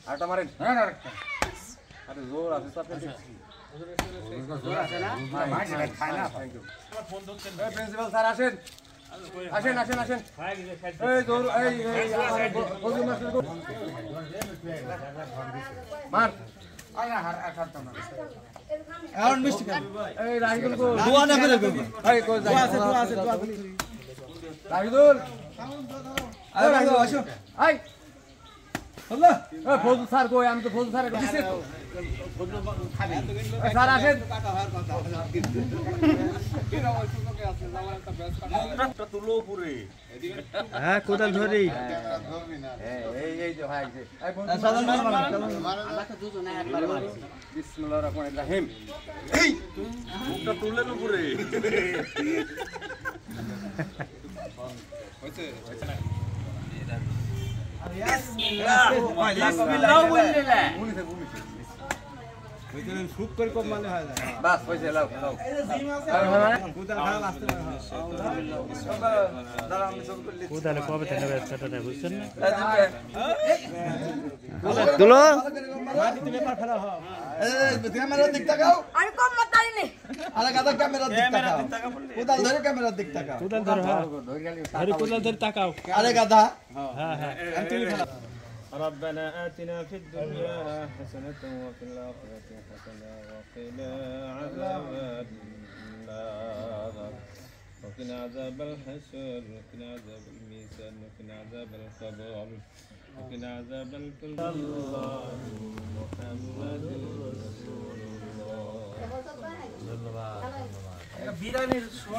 আরেকটা মারেন। হ্যাঁ আরেকটা আরে জোর আছে তো আপনি দেখছি। জোর আছে না ভাই সেটা খায় না থ্যাংক ইউ। এই প্রিন্সিপাল স্যার আসেন। আসেন আসেন আসেন। এই জোর এই বজু মাস্টার গো। মার। আরে আর খাতো না এখন মিষ্টি খান এই রাহিদুল গো। দোয়া না করে গো এই কই যাই। দোয়া আছে রাহিদুল। আরে ভাই আসো এই আল্লাহ এই ফজল স্যার কই আমি তো ফজল স্যারকে দিছি তো। এই স্যার আসেন। হ্যাঁ কোদাল ধরি এই যে ভাই যে এই বন্ধু সাধারণ বিসমিল্লাহির রহমানির রহিম। এই মুখটা তুললেন উপরে। বিসমিল্লাহ বললে সুপ করে কম মানে হয় না বাস হইছে লাও লাও। কোদাল খারাপ আসতে পারে কোদালে কবে থেকে ব্যবসাটা বুঝছেন না দুলো মাটিতে পেপার ফেলা হয় ক্যামেরার দিক তাকাও আমি কম মাতারি নেই আরে গাদা ক্যামেরার দিক তাকাও কোদাল ধরে ক্যামেরার দিক তাকাও কোদাল ধরো হ্যাঁ আরে কোদাল ধরে তাকাও আরে গাদা হ্যাঁ হ্যাঁ ربنا آتنا في الدنيا حسنة وفي الآخرة حسنة وقنا عذاب النار وقنا عذاب الحشر وقنا عذاب الميزان وقنا عذاب القبر وقنا عذاب الكل الله محمد رسول الله